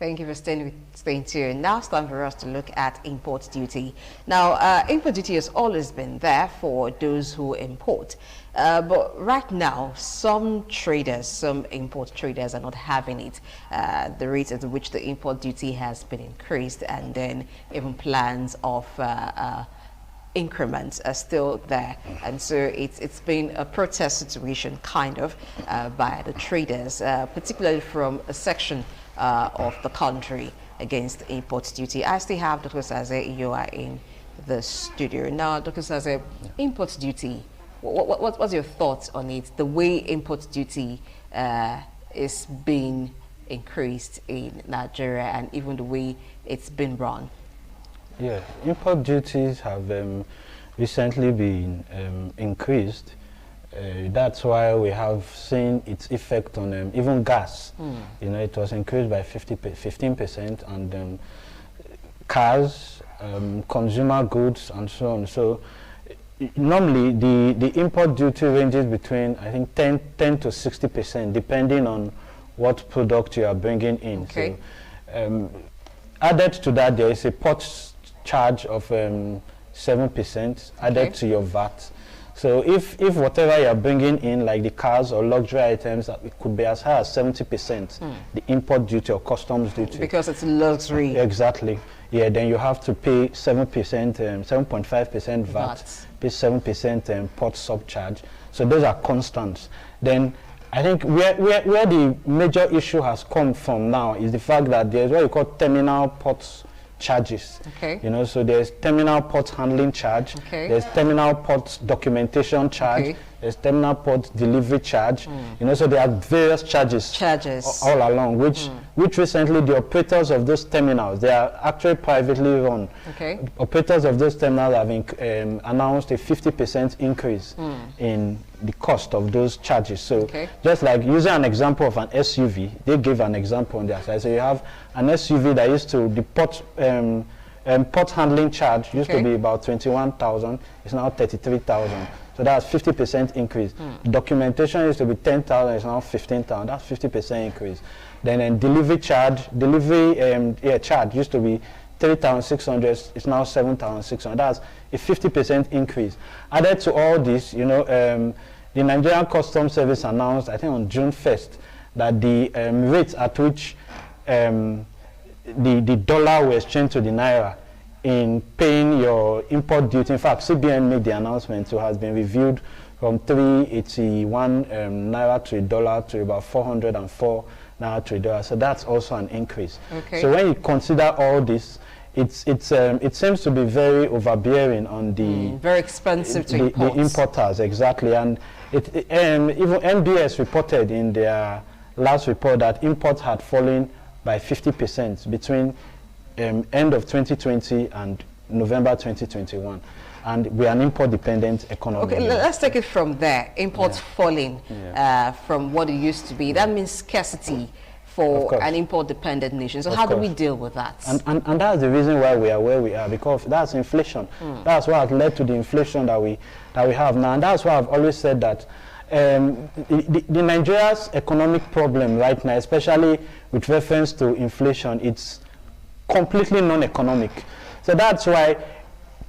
Thank you for staying tuned. Now it's time for us to look at import duty. Now, import duty has always been there for those who import. But right now, some import traders are not having it. The rate at which the import duty has been increased, and then even plans of increments are still there, and so it's been a protest situation kind of by the traders, particularly from a section of the country against import duty. I still have Dr. Saze, you are in the studio now. Dr. Saze, import duty, what's your thoughts on it, the way import duty is being increased in Nigeria and even the way it's been run? Yeah, import duties have recently been increased. That's why we have seen its effect on even gas. You know, it was increased by 15%, and cars, consumer goods, and so on. So normally the import duty ranges between, I think, 10 to 60%, depending on what product you are bringing in. Okay. So added to that, there is a port charge of 7% added to your VAT. So if whatever you're bringing in, like the cars or luxury items, it could be as high as 70%, the import duty or customs duty. Because it's luxury. Exactly. Yeah, then you have to pay 7%, 7.5% VAT, pay 7% port subcharge. So those are constants. Then I think where the major issue has come from now is the fact that there's what you call terminal ports charges. Okay. You know, so there's terminal port handling charge, there's terminal port documentation charge, there's terminal port delivery charge. You know, so there are various charges all along, which recently the operators of those terminals, they are actually privately run. Operators of those terminals have announced a 50% increase in the cost of those charges. So just like using an example of an SUV, they give an example on their side. So you have an SUV that used to, the port handling charge used to be about 21,000, it's now 33,000. So that's 50% increase. Documentation used to be 10,000, it's now 15,000. That's 50% increase. Then delivery charge, charge used to be 3,600, it's now 7,600. That's a 50% increase. Added to all this, you know, the Nigerian Customs Service announced, I think on June 1st, that the rates at which the dollar will exchange to the naira in paying your import duty. In fact, CBN made the announcement, so has been reviewed from 381 naira to a dollar to about 404 naira to a dollar. So that's also an increase. So when you consider all this, it seems to be very overbearing on the very expensive to import. The importers, exactly. And even MBS reported in their last report that imports had fallen by 50% between end of 2020 and November 2021, and we are an import-dependent economy. Okay, let's take it from there. Imports falling from what it used to be. That means scarcity for an import-dependent nation. So how do we deal with that? And that's the reason why we are where we are, because that's inflation. That's what has led to the inflation that we have now. And that's why I've always said that the Nigeria's economic problem right now, especially with reference to inflation, it's completely non-economic. So that's why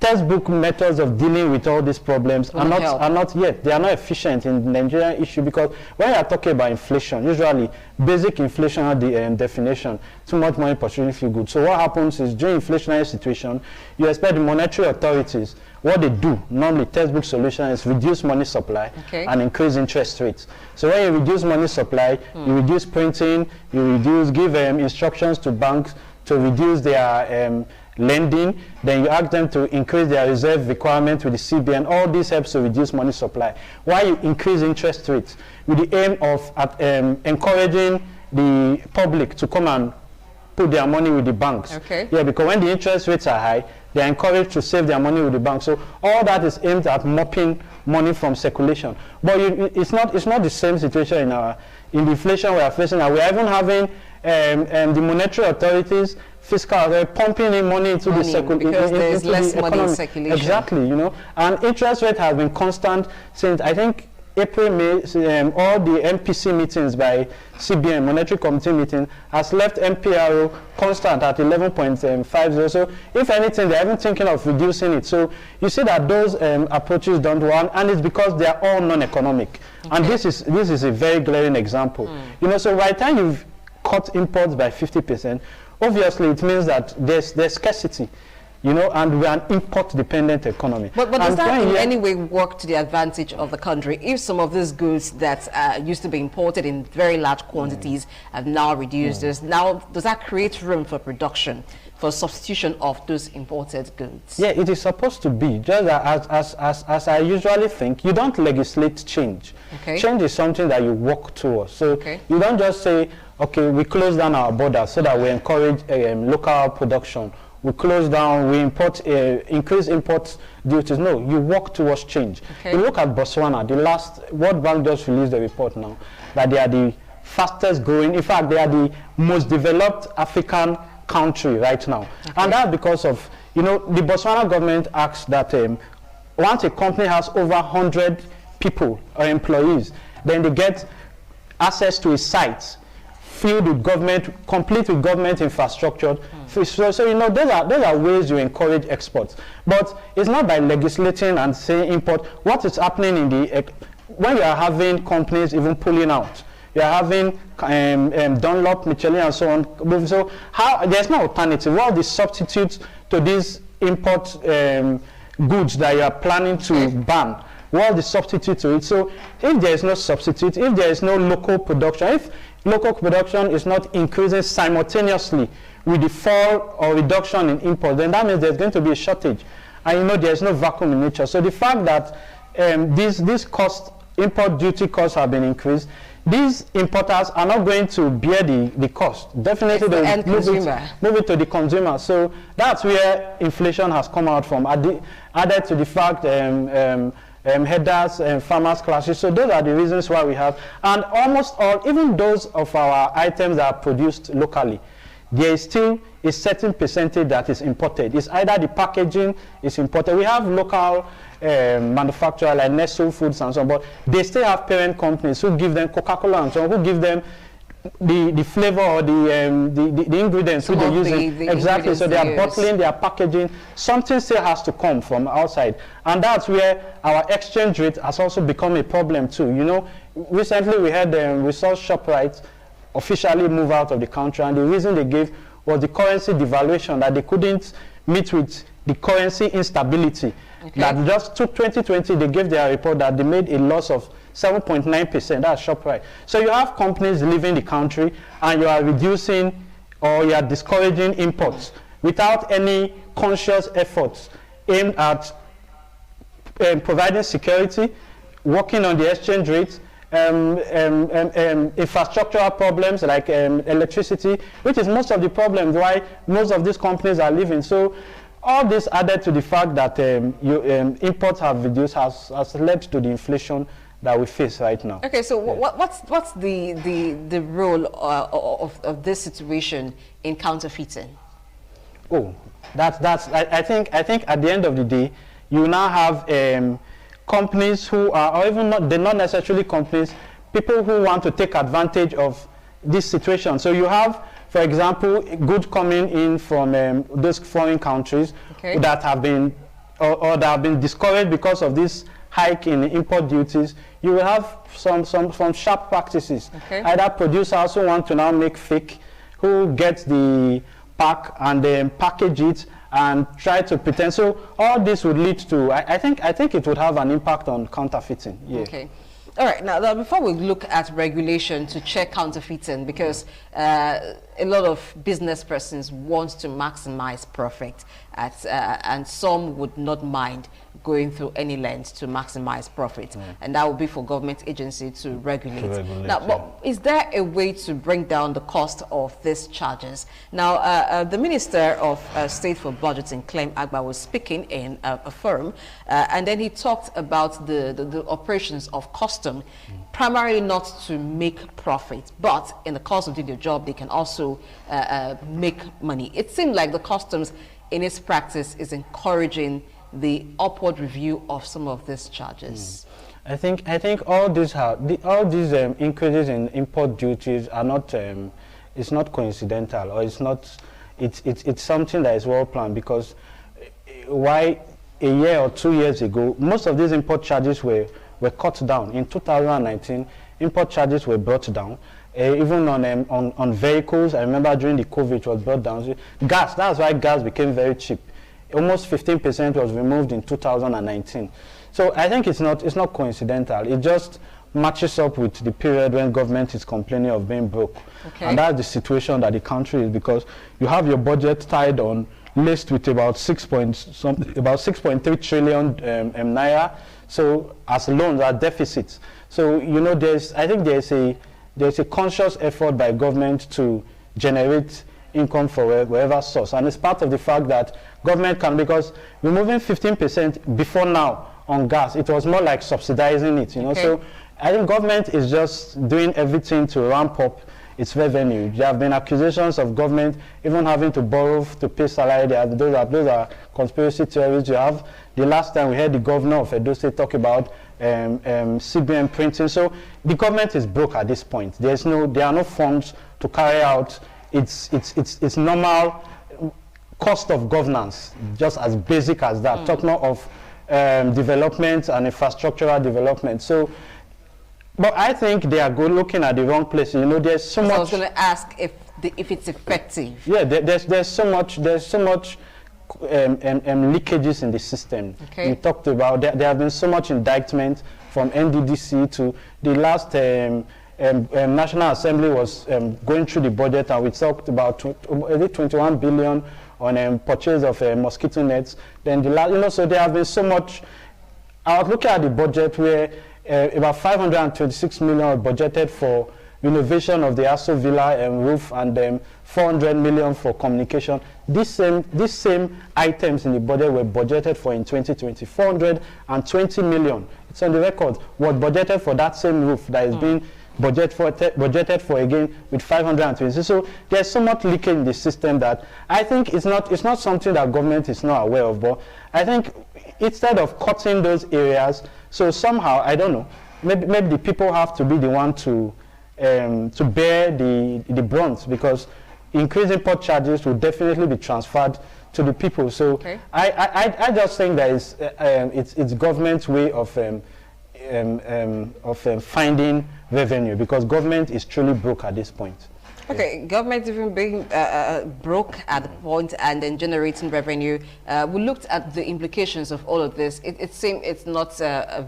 textbook methods of dealing with all these problems are not yet. They are not efficient in the Nigerian issue, because when you are talking about inflation, usually basic inflation has the definition, too much money purchasing few goods. So what happens is, during inflationary situation, you expect the monetary authorities, what they do, normally textbook solution is reduce money supply and increase interest rates. So when you reduce money supply, you reduce printing, give instructions to banks to reduce their lending, then you ask them to increase their reserve requirement with the CBN. All this helps to reduce money supply. Why you increase interest rates? With the aim of encouraging the public to come and put their money with the banks. Yeah, because when the interest rates are high, they are encouraged to save their money with the bank. So all that is aimed at mopping money from circulation. But it's not the same situation in the inflation we are facing now. We are even having the monetary authorities, fiscal, they're pumping in money into the circulation, because there's less money in circulation. Exactly, you know. And interest rate has been constant since, I think, April, May, all the MPC meetings by CBN, Monetary Committee meeting, has left MPRO constant at 11.50. So if anything, they're even thinking of reducing it. So you see that those approaches don't work, and it's because they are all non-economic. Okay. And this is a very glaring example. You know, so by the time you've cut imports by 50%, obviously it means that there's scarcity. You know, and we're an import-dependent economy. But does that in any way work to the advantage of the country? If some of these goods that used to be imported in very large quantities have now reduced, does that create room for production, for substitution of those imported goods? Yeah, it is supposed to be. Just as I usually think, you don't legislate change. Okay. Change is something that you work towards. So you don't just say, okay, we close down our borders so that we encourage local production. We close down, we increase import duties. No, you work towards change. Okay. You look at Botswana, the last World Bank just released a report now that they are the fastest growing, in fact, they are the most developed African country right now. Okay. And that's because of, you know, the Botswana government asks that once a company has over 100 people or employees, then they get access to a site filled with government, complete with government infrastructure. So you know, those are ways you encourage exports. But it's not by legislating and saying import. What is happening in the, when you are having companies even pulling out, you are having Dunlop, Michelin and so on. So there's no alternative. What are the substitutes to these import goods that you are planning to ban? What are the substitutes to it? So if there is no substitute, if there is no local production, if local production is not increasing simultaneously with the fall or reduction in import, then that means there's going to be a shortage. And you know, there's no vacuum in nature. So the fact that these costs, import duty costs have been increased, these importers are not going to bear the cost. Definitely they will move it to the consumer. So that's where inflation has come out from, added to the fact headers and farmers classes. So those are the reasons why we have, and almost all, even those of our items that are produced locally, there is still a certain percentage that is imported. It's either the packaging is imported. We have local manufacturers like Nestle Foods and so on, but they still have parent companies who give them Coca-Cola and so on, who give them the flavor or the ingredients which they're using. Exactly, so they are bottling, they are packaging. Something still has to come from outside. And that's where our exchange rate has also become a problem too. You know, recently we had we saw ShopRite officially move out of the country, and the reason they gave was the currency devaluation, that they couldn't meet with the currency instability. Okay. That just took 2020, they gave their report that they made a loss of 7.9%, that's ShopRite. So you have companies leaving the country and you are reducing or you are discouraging imports without any conscious efforts aimed at providing security, working on the exchange rate, infrastructural problems like electricity, which is most of the problems why most of these companies are leaving. So all this added to the fact that imports have reduced has led to the inflation that we face right now. Okay, so what's the role of this situation in counterfeiting? Oh, I think at the end of the day, you now have companies who are, or even not, they're not necessarily companies, people who want to take advantage of this situation. So you have, for example, goods coming in from those foreign countries that have been or that have been discouraged because of this hike in import duties. You will have some sharp practices. Either producers who want to now make fake, who get the pack and then package it and try to pretend. So all this would lead to, I think it would have an impact on counterfeiting. Yeah. Okay. All right, now before we look at regulation to check counterfeiting, because a lot of business persons want to maximize profit and some would not mind going through any length to maximize profit, and that would be for government agency to regulate. Now, but is there a way to bring down the cost of these charges? Now, the Minister of State for Budgeting, Clem Agba, was speaking in a forum, and then he talked about the operations of custom, primarily not to make profit, but in the course of doing their job, they can also make money. It seemed like the customs in its practice is encouraging the upward review of some of these charges. I think all these increases in import duties are not it's not coincidental, or it's something that is well planned, because why a year or 2 years ago most of these import charges were cut down. In 2019 import charges were brought down. Even on vehicles, I remember during the COVID it was brought down. So gas, that's why gas became very cheap. Almost 15% was removed in 2019. So I think it's not coincidental. It just matches up with the period when government is complaining of being broke. Okay. And that's the situation that the country is, because you have your budget tied on, laced with about 6.3 trillion naira. So as loans, as deficits. So I think there's a conscious effort by government to generate income for wherever source, and it's part of the fact that government can, because removing 15% before now on gas, it was more like subsidizing it, Okay. So I think government is just doing everything to ramp up its revenue. There have been accusations of government even having to borrow to pay salary. Those are conspiracy theories. You have the last time we heard the governor of Edo State talk about CBN printing. So the government is broke at this point. There are no funds to carry out its normal cost of governance, just as basic as that. Talk more of development and infrastructural development. So, but I think they are looking at the wrong place. There's so much. I was going to ask if it's effective. Yeah, there's so much leakages in the system. Okay. We talked about there have been so much indictment from NDDC to the last National Assembly was going through the budget, and we talked about 21 billion on purchase of mosquito nets. Then the last, so there have been so much. I was looking at the budget where about 526 million budgeted for renovation of the Aso Villa roof, and 400 million for communication. These same items in the budget were budgeted for in 2020. 420 million. It's on the record. Was budgeted for that same roof that is being budgeted for again with 520. So there's so much leakage in the system that I think it's not something that government is not aware of. But I think instead of cutting those areas, so somehow, I don't know, maybe the people have to be the one to bear the brunt, because increased import charges will definitely be transferred to the people. So okay. I just think that it's government's way of finding revenue, because government is truly broke at this point. Okay, yeah. Government even being broke at the point and then generating revenue. We looked at the implications of all of this. It seems it's not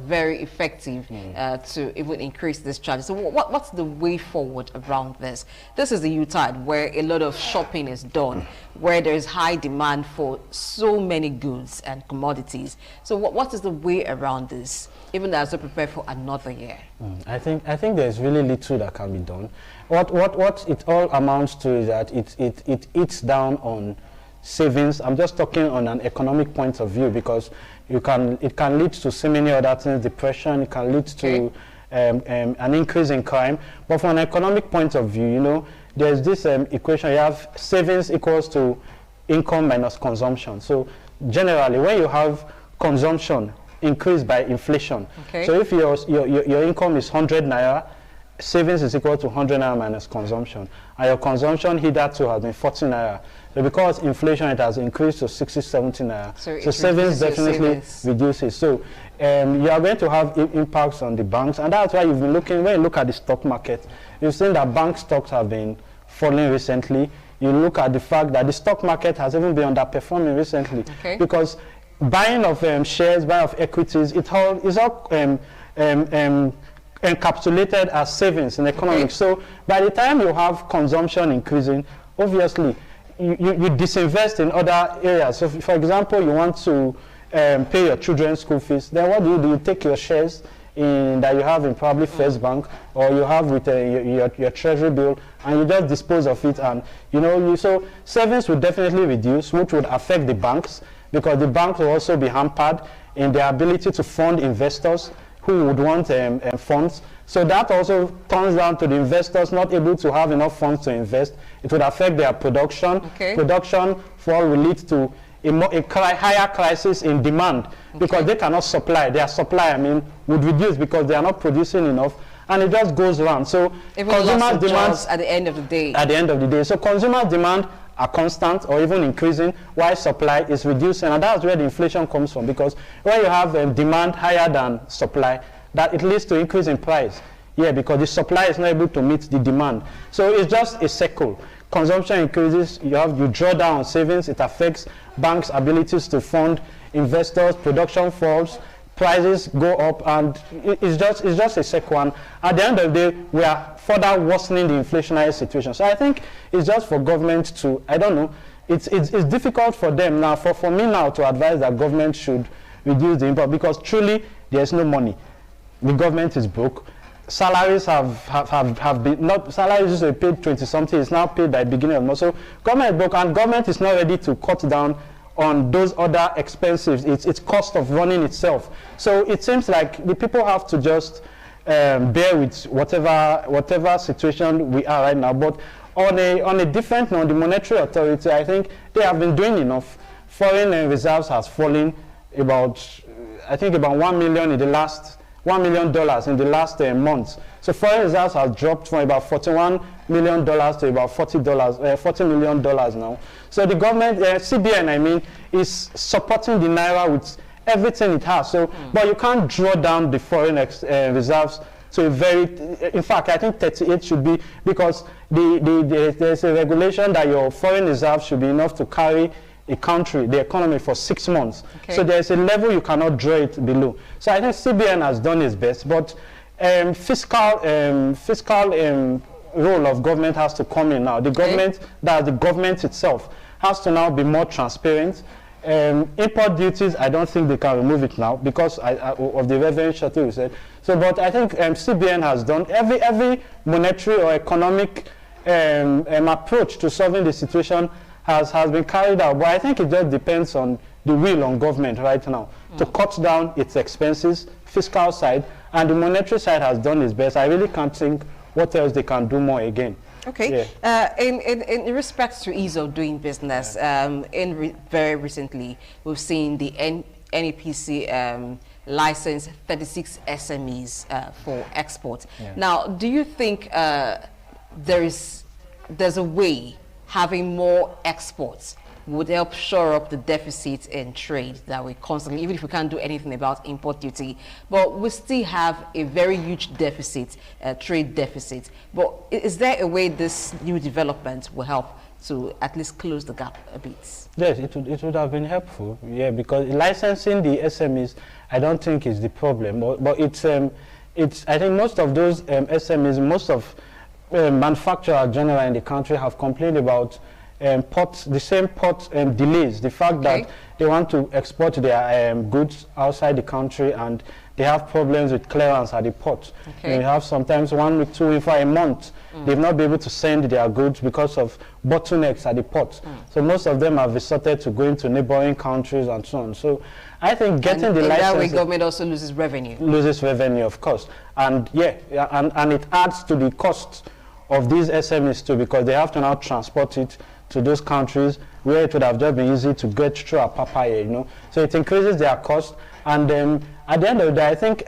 very effective to even increase this charge. So what's the way forward around this? This is the U-tide where a lot of shopping is done, where there is high demand for so many goods and commodities. So what is the way around this, even as we prepare for another year? I think there's really little that can be done. What it all amounts to is that it eats down on savings. I'm just talking on an economic point of view, because it can lead to so many other things, depression. It can lead to an increase in crime. But from an economic point of view, there's this equation. You have savings equals to income minus consumption. So generally, when you have consumption increased by inflation, okay. So if your income is 100 naira, savings is equal to 100 naira minus consumption, and your consumption hitherto has been 40 naira. So because inflation, it has increased to 60, 70 naira. So savings definitely reduces. So you are going to have impacts on the banks, and that's why you've been looking, when you look at the stock market, you've seen that bank stocks have been falling recently. You look at the fact that the stock market has even been underperforming recently, okay. Because buying of shares, buying of equities, is all encapsulated as savings in economics. Okay. So by the time you have consumption increasing, obviously you disinvest in other areas. So for example, you want to pay your children's school fees, then what do? You take your shares that you have in probably First Bank, or you have with your treasury bill, and you just dispose of it, and so savings will definitely reduce, which would affect the banks, because the banks will also be hampered in their ability to fund investors who would want funds. So that also turns down to the investors not able to have enough funds to invest. It would affect their production. Okay. Production fall will lead to higher crisis in demand because they cannot supply. Their supply, I mean, would reduce because they are not producing enough, and it just goes around. So consumer demand at the end of the day. At the end of the day, so consumer demand are constant or even increasing while supply is reducing, and that's where the inflation comes from, because when you have demand higher than supply, that it leads to increase in price. Yeah, because the supply is not able to meet the demand. So it's just a cycle. Consumption increases, you draw down on savings, it affects banks' abilities to fund investors, production falls, prices go up, and it's just a cycle. And at the end of the day, we are further worsening the inflationary situation. So I think it's just for government to, I don't know, it's difficult for them now, for me now to advise that government should reduce the import, because truly there's no money. The government is broke. Salaries have been, not salaries used to be paid 20-something, it's now paid by the beginning of the month. So government is broke, and government is not ready to cut down on those other expenses, its cost of running itself. So it seems like the people have to just bear with whatever situation we are right now. But on a different note, the monetary authority, I think they have been doing enough. Foreign reserves has fallen about, I think about $1 million in the last month. So foreign reserves have dropped from about $41 million to about $40 million now. So the government, CBN, I mean, is supporting the Naira with everything it has. So, but you can't draw down the foreign reserves to a very, in fact, I think 38 should be, because there's a regulation that your foreign reserves should be enough to carry a country, the economy, for 6 months. Okay. So there's a level you cannot draw it below. So I think CBN has done its best, but fiscal role of government has to come in now. The government, the government itself, has to now be more transparent. Import duties, I don't think they can remove it now because of the revenue shortage we said. So, but I think CBN has done every monetary or economic approach to solving the situation has been carried out. But I think it just depends on the will on government right now to cut down its expenses, fiscal side, and the monetary side has done its best. I really can't think what else they can do more again. Okay. Yeah. In respect to ease of doing business, very recently, we've seen the NEPC license 36 SMEs for export. Yeah. Now, do you think there's a way having more exports would help shore up the deficit in trade that we constantly, even if we can't do anything about import duty, but we still have a very huge deficit, trade deficit. But is there a way this new development will help to at least close the gap a bit? Yes, it would have been helpful, yeah, because licensing the SMEs, I don't think is the problem, but it's I think most of those SMEs, most of manufacturers generally in the country have complained about the same port delays, the fact that they want to export their goods outside the country and they have problems with clearance at the port. They have sometimes 1 week, 2 weeks, for a month. They've not been able to send their goods because of bottlenecks at the port. So most of them have resorted to going to neighboring countries and so on. So I think getting the license... that way government also loses revenue. Loses revenue, of course. And and it adds to the cost of these SMEs too, because they have to now transport it to those countries where it would have just been easy to get through a papaya, you know. So it increases their cost, and at the end of the day, I think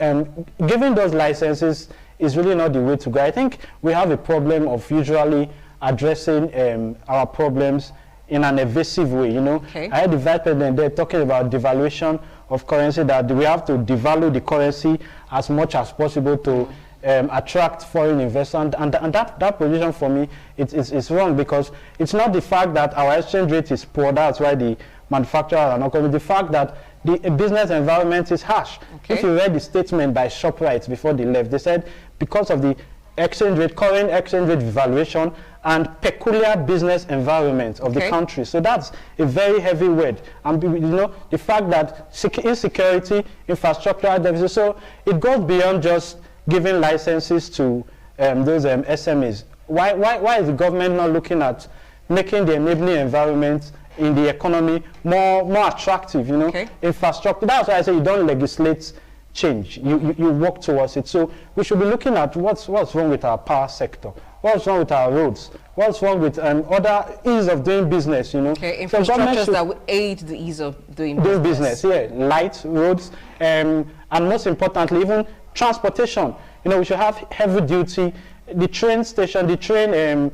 giving those licenses is really not the way to go. I think we have a problem of usually addressing our problems in an evasive way, you know. I heard the Vice President there talking about devaluation of currency, that we have to devalue the currency as much as possible to attract foreign investment, and that position for me it's wrong, because it's not the fact that our exchange rate is poor, that's why the manufacturers are not coming. The fact that the business environment is harsh. If you read the statement by ShopRite before they left, they said because of the current exchange rate devaluation and peculiar business environment of the country. So that's a very heavy word. And you know, the fact that insecurity, infrastructural deficit, so it goes beyond just giving licenses to those SMEs. Why is the government not looking at making the enabling environment in the economy more attractive, you know? Infrastructure. That's why I say you don't legislate change. You work towards it. So we should be looking at what's wrong with our power sector, what's wrong with our roads, What's wrong with other ease of doing business, you know? Okay, infrastructures that would aid the ease of doing business. Yeah, light roads, and most importantly, even transportation. You know, we should have heavy duty, the train station, the train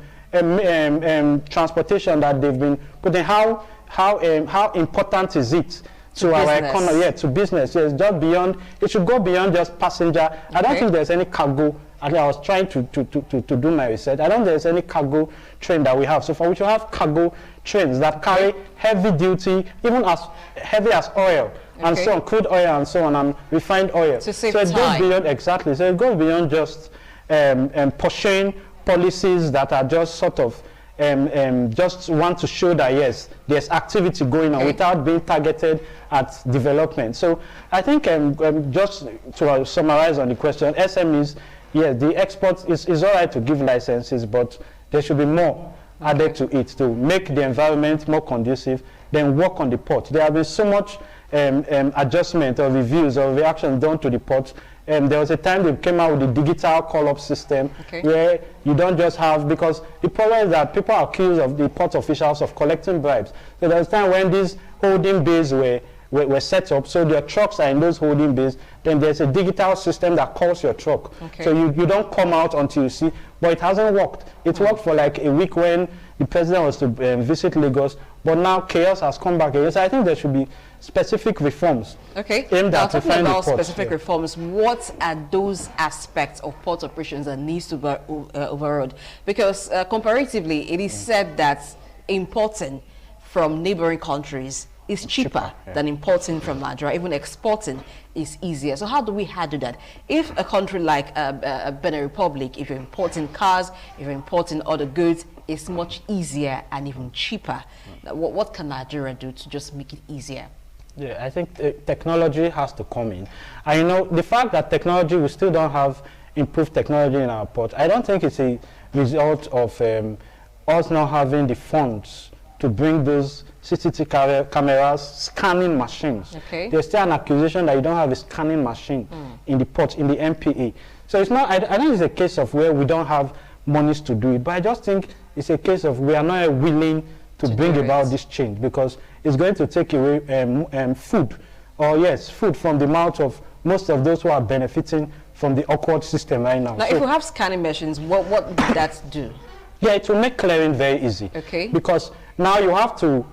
transportation that they've been putting. How important is it to our economy? Yeah, to business. Yes, just beyond. It should go beyond just passenger. I don't think there's any cargo. I was trying to do my research. I don't think there's any cargo train that we have. So far, we should have cargo trains that carry heavy duty, even as heavy as oil and so on, crude oil and so on, and refined oil. To save so it time. goes beyond, exactly. So it goes beyond just pursuing policies that are just sort of just want to show that yes, there's activity going on without being targeted at development. So I think just to summarize on the question, SMEs, yes, the exports is all right to give licenses, but there should be more added to it to make the environment more conducive, then work on the port. There have been so much adjustment or reviews or reactions done to the port. There was a time they came out with the digital call-up system where you don't just have, because the problem is that people are accused of the port officials of collecting bribes. So there was a time when these holding bays were set up, so your trucks are in those holding bays, then there's a digital system that calls your truck. So you don't come out until you see, but it hasn't worked. It worked for like a week when the president was to visit Lagos, but now chaos has come back again. So I think there should be specific reforms. Aimed at talking about specific reforms, what are those aspects of port operations that needs to be overhauled? Because comparatively, it is said that importing from neighboring countries is cheaper than importing from Nigeria. Even exporting is easier. So how do we handle that? If a country like Benin Republic, if you're importing cars, if you're importing other goods, it's much easier and even cheaper. What can Nigeria do to just make it easier? Yeah, I think technology has to come in. And you know, the fact that technology, we still don't have improved technology in our port, I don't think it's a result of us not having the funds to bring those CCTV cameras, scanning machines. There's still an accusation that you don't have a scanning machine in the port, in the MPA. So it's not, I don't think it's a case of where we don't have monies to do it, but I just think it's a case of we are not willing to bring about this change, because it's going to take away food from the mouth of most of those who are benefiting from the awkward system right now. Now, so if we have scanning machines, what would that do? Yeah, it will make clearing very easy. Because now you have to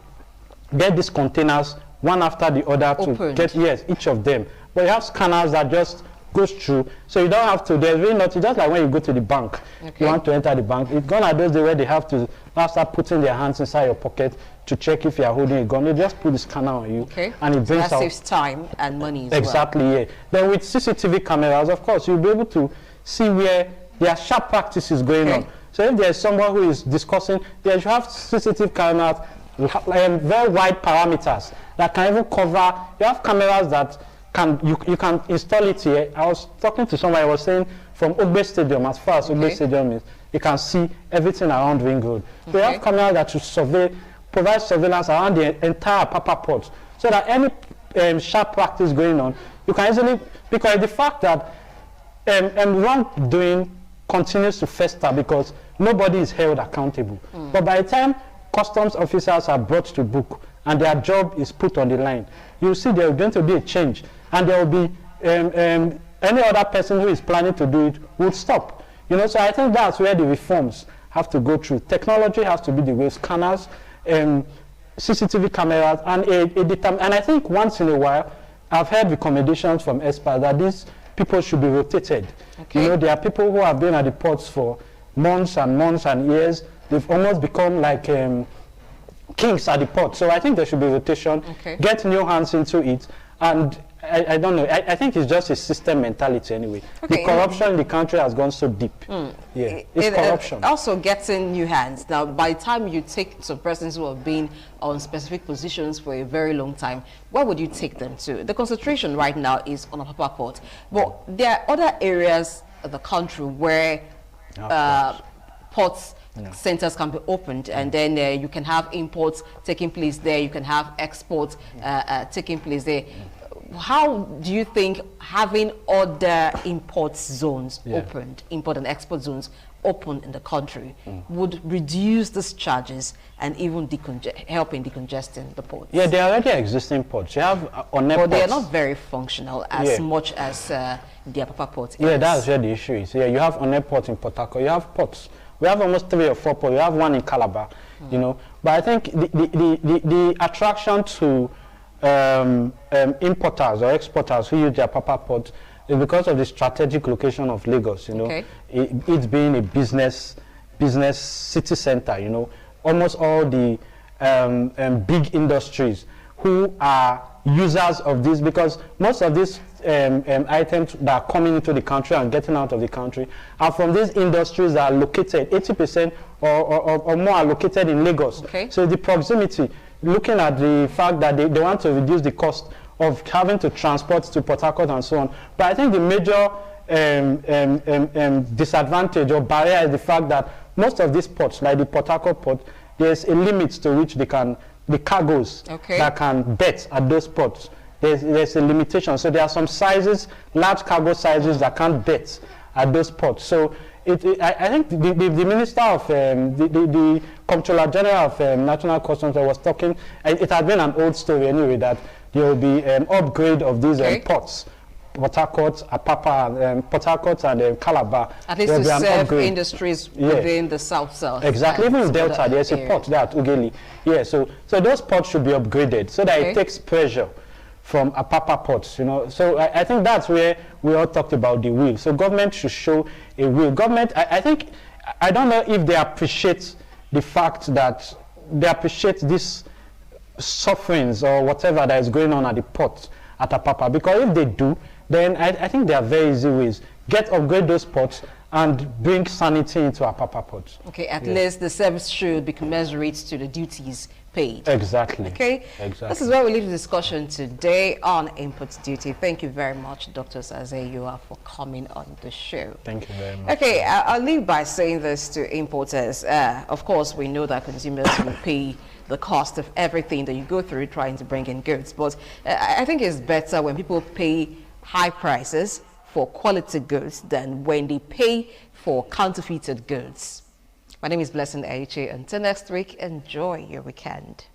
get these containers one after the other to get each of them. But you have scanners that just goes through, so you don't have to. There's really nothing. Just like when you go to the bank, you want to enter the bank. It's gone are those days where they have to now start putting their hands inside your pocket to check if you are holding a gun. They just put the scanner on you, and it brings that saves time and money as exactly. well. Yeah. Then with CCTV cameras, of course, you'll be able to see where there are sharp practices going on. So if there's someone who is discussing, they should have CCTV cameras, very wide parameters that can even cover. You have cameras that you can install it here. I was talking to someone, I was saying from Ogbe Stadium, as far as Ogbe Stadium is, you can see everything around Ring Road. So you have cameras that should provide surveillance around the entire Papa Port, so that any sharp practice going on, you can easily, because the fact that wrongdoing continues to fester because nobody is held accountable. But by the time customs officers are brought to book and their job is put on the line, you see there is going to be a change, and there will be any other person who is planning to do it would stop. You know, so I think that's where the reforms have to go through. Technology has to be the way, scanners, CCTV cameras, and I think once in a while, I've heard recommendations from experts that these people should be rotated. You know, there are people who have been at the ports for months and months and years. They've almost become like kings at the port. So I think there should be rotation, get new hands into it, and I don't know, I think it's just a system mentality anyway. The corruption in the country has gone so deep. It's corruption. Also getting new hands. Now, by the time you take some persons who have been on specific positions for a very long time, where would you take them to? The concentration right now is on Apapa Port, but there are other areas of the country where ports centers can be opened, and then you can have imports taking place there, you can have exports taking place there. How do you think having other import zones opened, import and export zones, open in the country would reduce these charges and even help in decongesting the ports. Yeah, there are already existing ports. You have on-air ports. But they are not very functional as much as the Apapa port is. Yeah, that's where the issue is. Yeah, you have on-air port in Port Harcourt. You have ports. We have almost 3 or 4 ports. We have one in Calabar, you know. But I think the attraction to importers or exporters who use the Apapa port is because of the strategic location of Lagos, you know. Okay. It being a business city center, you know. Almost all the big industries who are users of this, because most of these items that are coming into the country and getting out of the country are from these industries that are located, 80% or more are located in Lagos. Okay. So the proximity, looking at the fact that they want to reduce the cost of having to transport to Port Harcourt and so on. But I think the major disadvantage or barrier is the fact that most of these ports, like the Port Harcourt port, there's a limit to which the cargoes that can bet at those ports. There's a limitation. So there are some sizes, large cargo sizes that can't bet at those ports. So I think the Minister of, the Comptroller General of National Customs was talking, it had been an old story anyway, that there will be an upgrade of these ports. Port Harcourt, Apapa, Port Harcourt and Calabar. At least to serve industries within the south. Exactly, even in Delta, there's a port there at Ughelli. Yeah, so those ports should be upgraded so that it takes pressure from Apapa ports, you know. So I think that's where we all talked about the will. So government should show a will. Government, I think, I don't know if they appreciate the fact that they appreciate these sufferings or whatever that is going on at the port at Apapa, because if they do, then I think there are very easy ways. Upgrade those ports and bring sanity into Apapa ports. Okay, at least the service should be commensurate to the duties paid. Exactly. Okay, exactly. This is where we leave the discussion today on import duty. Thank you very much, Dr. Sazayua, for coming on the show. Thank you very much. Okay, I'll leave by saying this to importers. Of course, we know that consumers will pay the cost of everything that you go through trying to bring in goods. But I think it's better when people pay high prices for quality goods than when they pay for counterfeited goods. My name is Blessing Aiche. Until next week, enjoy your weekend.